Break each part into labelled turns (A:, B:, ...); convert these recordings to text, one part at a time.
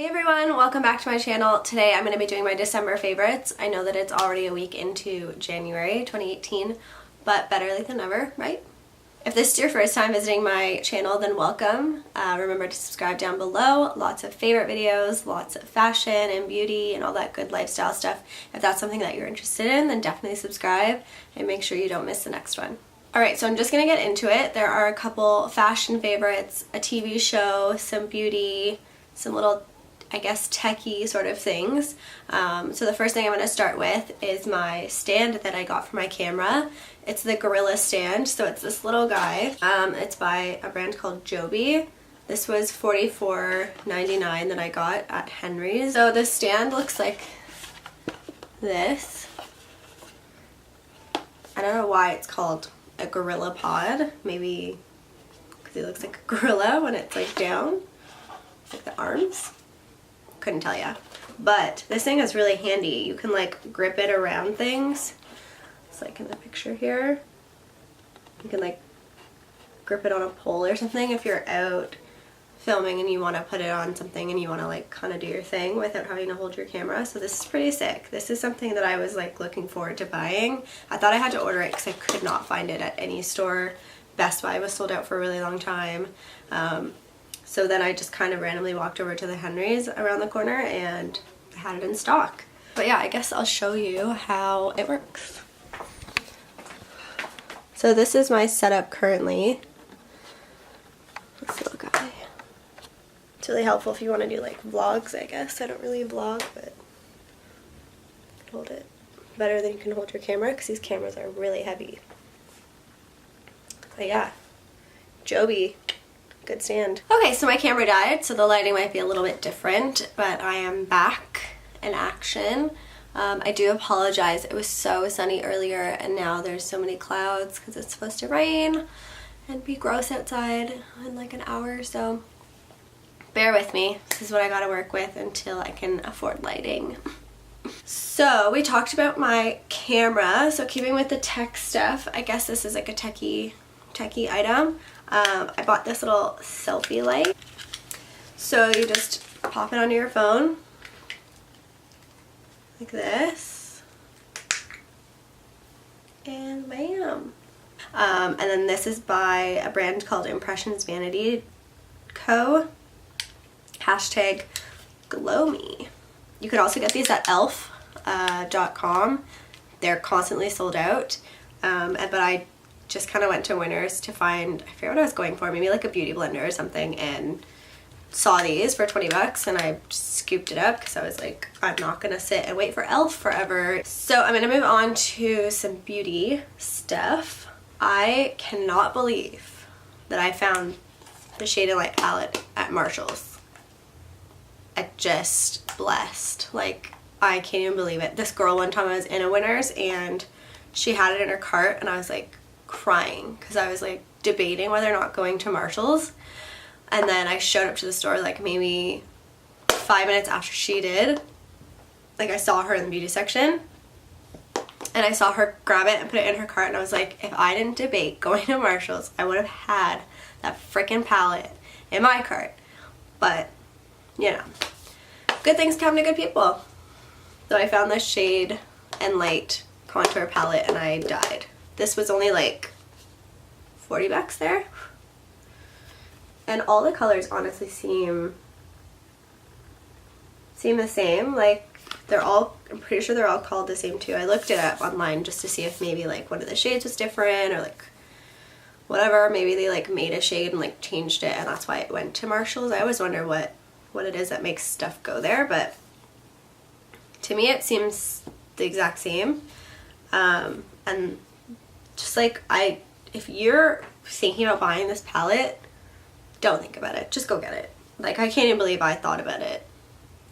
A: Hey everyone, welcome back to my channel. Today I'm going to be doing my December favorites. I know that it's already a week into January 2018, but better late than never, right? If this is your first time visiting my channel, then welcome. Remember to subscribe down below. Lots of favorite videos, lots of fashion and beauty and all that good lifestyle stuff. If that's something that you're interested in, then definitely subscribe and make sure you don't miss the next one. Alright, so I'm just going to get into it. There are a couple fashion favorites, a TV show, some beauty, some little, I guess, techie sort of things. So the first thing I'm going to start with is my stand that I got for my camera. It's the Gorilla stand, so it's this little guy. It's by a brand called Joby. This was $44.99 that I got at Henry's. So the stand looks like this. I don't know why it's called a gorilla pod. Maybe because it looks like a gorilla when it's like down, like the arms. Couldn't tell ya. But this thing is really handy. You can like grip it around things. It's like in the picture here. You can like grip it on a pole or something if you're out filming and you want to put it on something and you want to like kind of do your thing without having to hold your camera. So this is pretty sick. This is something that I was like looking forward to buying. I thought I had to order it because I could not find it at any store. Best Buy was sold out for a really long time. So then I just kind of randomly walked over to the Henry's around the corner and I had it in stock. But yeah, I guess I'll show you how it works. So this is my setup currently. This little guy. It's really helpful if you want to do like vlogs, I guess. I don't really vlog, but you can hold it better than you can hold your camera because these cameras are really heavy. But yeah, Joby. Good stand. Okay, so my camera died, so the lighting might be a little bit different, but I am back in action. I do apologize. It was so sunny earlier, and now there's so many clouds because it's supposed to rain and be gross outside in like an hour or so. Bear with me. This is what I gotta work with until I can afford lighting. So we talked about my camera, so keeping with the tech stuff, I guess this is like a techie item. I bought this little selfie light. So you just pop it onto your phone like this and bam. And then this is by a brand called Impressions Vanity Co. Hashtag GLOWME. You could also get these at elf.com. They're constantly sold out, but I just kind of went to Winners to find, I forget what I was going for, maybe like a beauty blender or something, and saw these for 20 bucks and I just scooped it up because I was like, I'm not gonna sit and wait for elf forever. So I'm gonna move on to some beauty stuff. I cannot believe that I found the Shade and Light palette at Marshall's. I just blessed. Like, I can't even believe it. This girl one time I was in a Winners and she had it in her cart and I was like crying because I was like debating whether or not going to Marshall's, and then I showed up to the store like maybe 5 minutes after she did. Like, I saw her in the beauty section and I saw her grab it and put it in her cart, and I was like, if I didn't debate going to Marshall's, I would have had that freaking palette in my cart. But you know, good things come to good people. So I found this Shade and Light contour palette and I died. This was only like 40 bucks there. And all the colors honestly seem the same. Like, they're all, I'm pretty sure they're all called the same too. I looked it up online just to see if maybe like one of the shades was different or like whatever. Maybe they like made a shade and like changed it and that's why it went to Marshall's. I always wonder what it is that makes stuff go there, but to me it seems the exact same. And just like, if you're thinking about buying this palette, don't think about it. Just go get it. Like, I can't even believe I thought about it.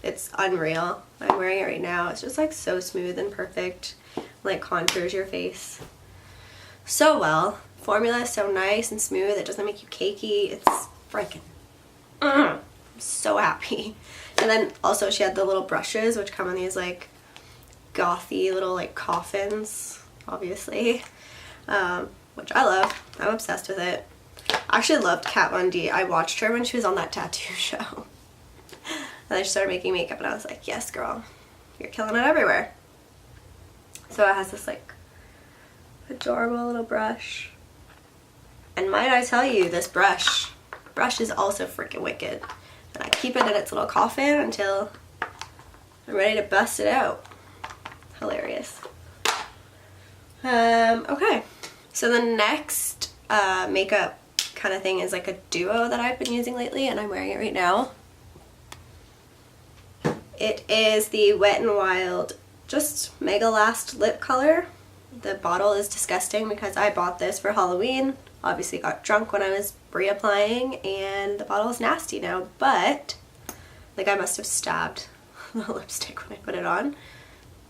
A: It's unreal. I'm wearing it right now. It's just like so smooth and perfect. Like, contours your face so well. Formula is so nice and smooth. It doesn't make you cakey. It's freaking I'm so happy. And then also she had the little brushes which come in these like gothy little like coffins, obviously, which I love. I'm obsessed with it. I actually loved Kat Von D. I watched her when she was on that tattoo show. And I started making makeup and I was like, yes girl, you're killing it everywhere. So it has this like adorable little brush. And might I tell you, this brush is also freaking wicked. And I keep it in its little coffin until I'm ready to bust it out. Hilarious. Okay, so the next makeup kind of thing is like a duo that I've been using lately, and I'm wearing it right now. It is the Wet n Wild just Mega Last lip color. The bottle is disgusting because I bought this for Halloween. Obviously got drunk when I was reapplying, and the bottle is nasty now, but like I must have stabbed the lipstick when I put it on.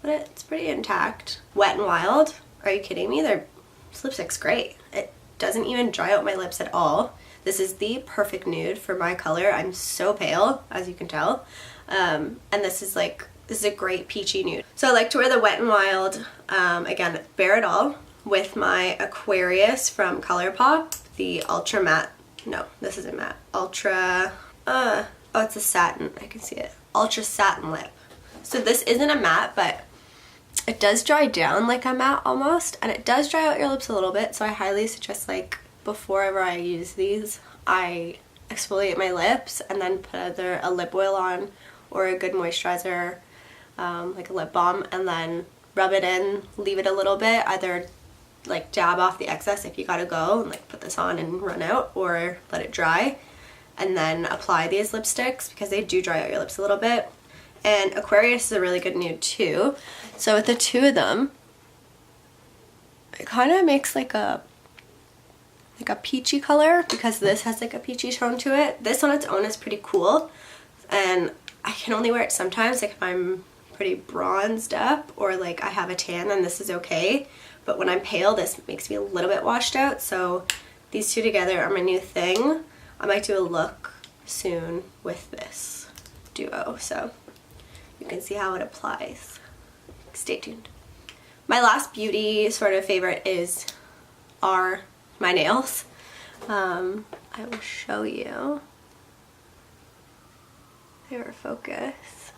A: But it's pretty intact. Wet n Wild, are you kidding me? This lipstick's great. It doesn't even dry out my lips at all. This is the perfect nude for my color. I'm so pale, as you can tell. And this is a great peachy nude. So I like to wear the Wet n Wild, again, Bare It All, with my Aquarius from ColourPop, the Ultra Matte, no, this isn't matte, Ultra, oh, it's a satin, I can see it, Ultra Satin Lip. So this isn't a matte, but it does dry down like a matte almost, and it does dry out your lips a little bit, so I highly suggest, like, before ever I use these, I exfoliate my lips and then put either a lip oil on or a good moisturizer, like a lip balm, and then rub it in, leave it a little bit, either like dab off the excess if you gotta go and like put this on and run out, or let it dry, and then apply these lipsticks because they do dry out your lips a little bit. And Aquarius is a really good nude too. So with the two of them, it kind of makes like a peachy color, because this has like a peachy tone to it. This on its own is pretty cool, and I can only wear it sometimes, like if I'm pretty bronzed up or like I have a tan, then this is okay. But when I'm pale, this makes me a little bit washed out. So these two together are my new thing. I might do a look soon with this duo, so you can see how it applies. Stay tuned. My last beauty sort of favorite are my nails. I will show you. They were focus.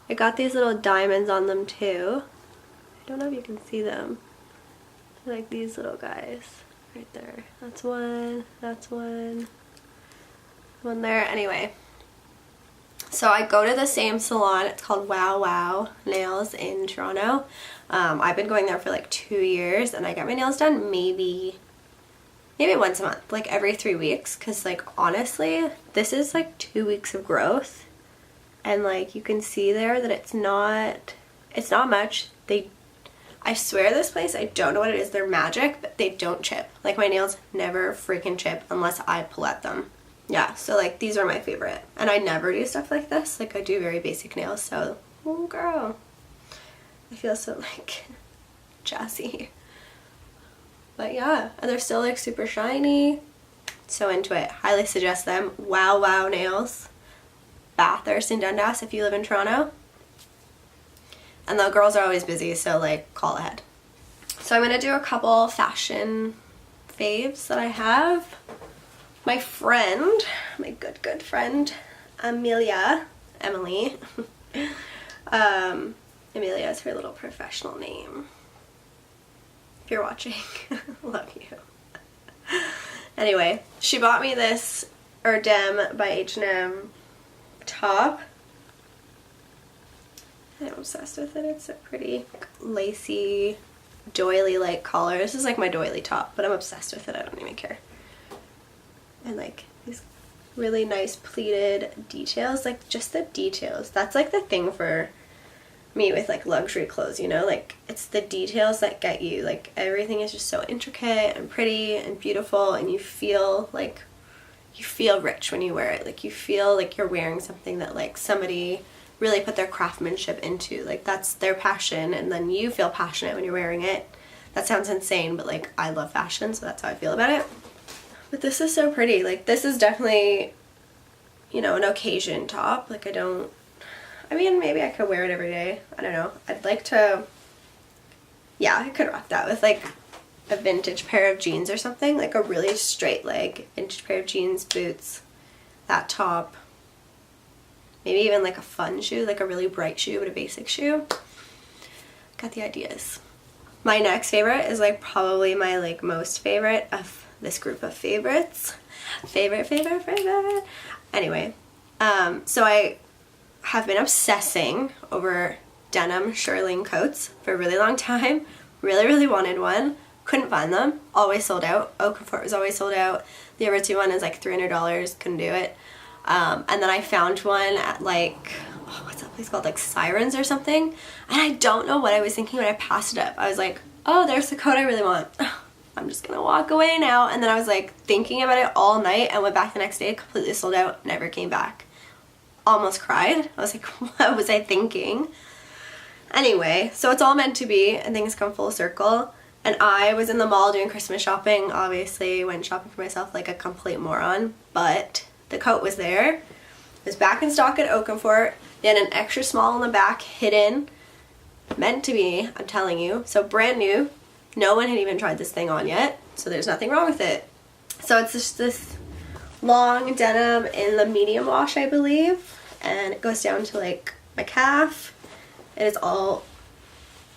A: I got these little diamonds on them too. I don't know if you can see them. They're like these little guys right there. That's one there. Anyway, so I go to the same salon. It's called Wow Wow Nails in Toronto. I've been going there for like 2 years, and I get my nails done maybe once a month, like every 3 weeks, because like honestly this is like 2 weeks of growth, and like you can see there that it's not much. I swear this place, I don't know what it is, they're magic, but they don't chip. Like my nails never freaking chip unless I pull at them. Yeah, so like these are my favorite, and I never do stuff like this. Like I do very basic nails, so oh girl, I feel so like jazzy. But yeah, and they're still like super shiny. So into it. Highly suggest them. Wow Wow Nails, Bathurst in Dundas if you live in Toronto. And the girls are always busy, so like call ahead. So I'm gonna do a couple fashion faves that I have. My friend, my good friend, Emily, Amelia is her little professional name. If you're watching, love you. Anyway, she bought me this Erdem by H&M top. I'm obsessed with it. It's a pretty lacy, doily-like collar. This is like my doily top, but I'm obsessed with it. I don't even care. And like these really nice pleated details, like just the details. That's like the thing for me with like luxury clothes, you know, like it's the details that get you. Like everything is just so intricate and pretty and beautiful, and you feel rich when you wear it. Like you feel like you're wearing something that like somebody really put their craftsmanship into. Like that's their passion, and then you feel passionate when you're wearing it. That sounds insane, but like I love fashion, so that's how I feel about it. But this is so pretty. Like this is definitely, you know, an occasion top. Like I mean, maybe I could wear it every day. I don't know. I'd like to, yeah, I could rock that with like a vintage pair of jeans or something, like a really straight leg vintage pair of jeans, boots, that top, maybe even like a fun shoe, like a really bright shoe but a basic shoe. Got the ideas. My next favorite is like probably my like most favorite of this group of favorites. Favorite. Anyway, so I have been obsessing over denim shearling coats for a really long time. Really wanted one. Couldn't find them. Always sold out. Okafor was always sold out. The Aritzia one is like $300. Couldn't do it. And then I found one at like, what's that place called? Like Sirens or something. And I don't know what I was thinking when I passed it up. I was like, oh, there's the coat I really want. I'm just gonna walk away now. And then I was like thinking about it all night and went back the next day, completely sold out, never came back. Almost cried. I was like, what was I thinking? Anyway, so it's all meant to be and things come full circle. And I was in the mall doing Christmas shopping. Obviously went shopping for myself like a complete moron, but the coat was there. It was back in stock at Okafor. They had an extra small in the back hidden. Meant to be, I'm telling you. So brand new. No one had even tried this thing on yet, so there's nothing wrong with it. So it's just this long denim in the medium wash, I believe, and it goes down to like my calf. It is all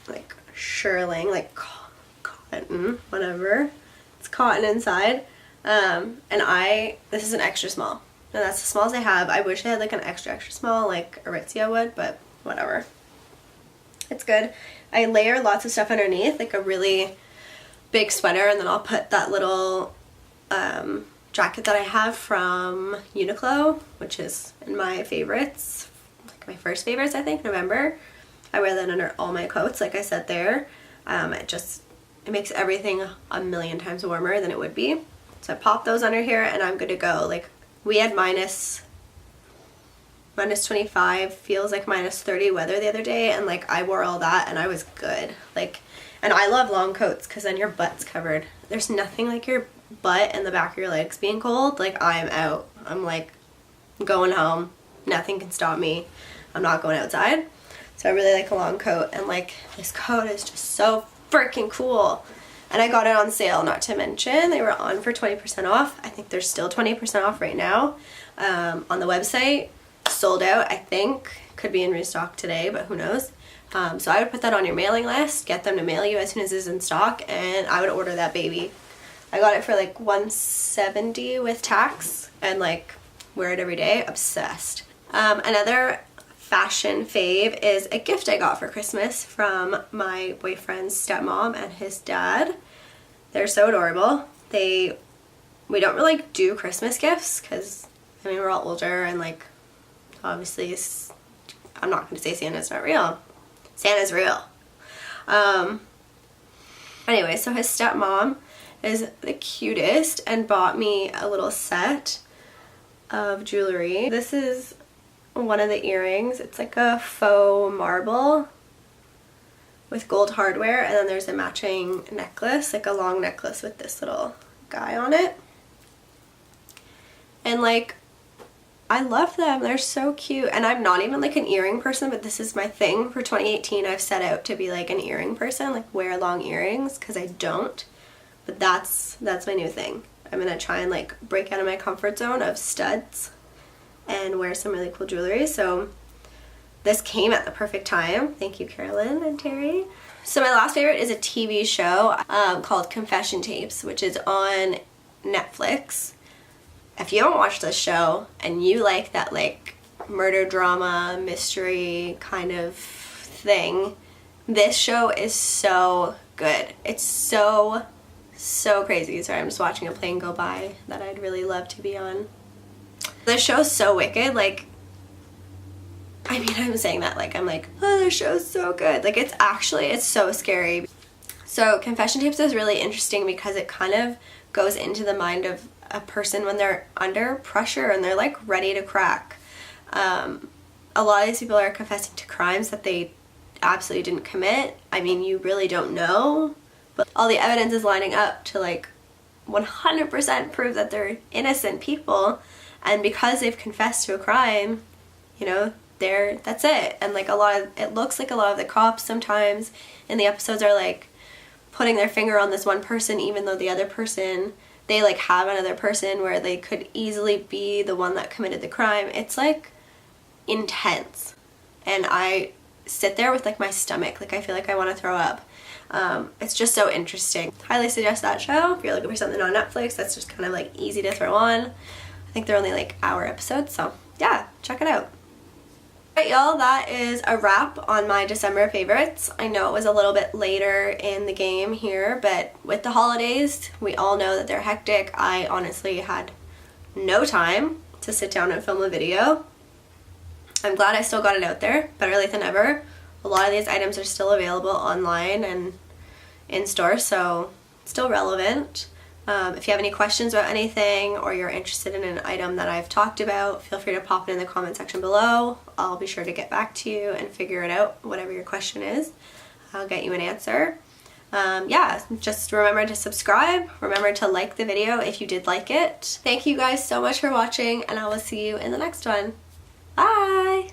A: like shearling, like cotton, whatever. It's cotton inside. And this is an extra small, and that's the smalls I have. I wish I had like an extra small like Aritzia would, but whatever. It's good. I layer lots of stuff underneath, like a really big sweater, and then I'll put that little jacket that I have from Uniqlo, which is in my favorites, like my first favorites, I think, November. I wear that under all my coats, like I said there. It makes everything a million times warmer than it would be. So I pop those under here and I'm good to go. Like we had minus 25, feels like minus 30 weather the other day, and like I wore all that and I was good. Like, and I love long coats because then your butt's covered. There's nothing like your butt and the back of your legs being cold. Like I am out. I'm like going home. Nothing can stop me. I'm not going outside. So I really like a long coat, and like this coat is just so freaking cool. And I got it on sale, not to mention they were on for 20% off. I think they're still 20% off right now on the website. Sold out, I think. Could be in restock today, but who knows. So I would put that on your mailing list, get them to mail you as soon as it's in stock, and I would order that baby. I got it for like $170 with tax, and like wear it every day. Obsessed. Another fashion fave is a gift I got for Christmas from my boyfriend's stepmom and his dad. They're so adorable. We don't really do Christmas gifts because I mean we're all older, and like obviously I'm not going to say Santa's not real. Santa's real. Anyway, so his stepmom is the cutest and bought me a little set of jewelry. This is one of the earrings. It's like a faux marble with gold hardware, and then there's a matching necklace, like a long necklace with this little guy on it. And like I love them. They're so cute. And I'm not even like an earring person, but this is my thing. For 2018, I've set out to be like an earring person, like wear long earrings, because I don't. But that's my new thing. I'm going to try and like break out of my comfort zone of studs and wear some really cool jewelry. So this came at the perfect time. Thank you, Carolyn and Terry. So my last favorite is a TV show called Confession Tapes, which is on Netflix. If you haven't watched this show and you like that like murder drama, mystery kind of thing, this show is so good. It's so crazy. Sorry, I'm just watching a plane go by that I'd really love to be on. This show's so wicked. Like, I mean, I'm saying that like I'm like, oh, this show's so good. Like it's so scary. So Confession Tapes is really interesting because it kind of goes into the mind of a person when they're under pressure and they're like ready to crack. A lot of these people are confessing to crimes that they absolutely didn't commit. I mean, you really don't know, but all the evidence is lining up to like 100% prove that they're innocent people, and because they've confessed to a crime, you know, that's it. And like it looks like a lot of the cops sometimes in the episodes are like putting their finger on this one person even though the other person, they like have another person where they could easily be the one that committed the crime. It's like intense, and I sit there with like my stomach, like I feel like I want to throw up. It's just so interesting. Highly suggest that show if you're looking for something on Netflix that's just kind of like easy to throw on. I think they're only like hour episodes, so yeah, check it out. Alright y'all, that is a wrap on my December favorites. I know it was a little bit later in the game here, but with the holidays, we all know that they're hectic. I honestly had no time to sit down and film a video. I'm glad I still got it out there, better late than never. A lot of these items are still available online and in store, so it's still relevant. If you have any questions about anything or you're interested in an item that I've talked about, feel free to pop it in the comment section below. I'll be sure to get back to you and figure it out, whatever your question is. I'll get you an answer. Yeah, just remember to subscribe. Remember to like the video if you did like it. Thank you guys so much for watching, and I will see you in the next one. Bye!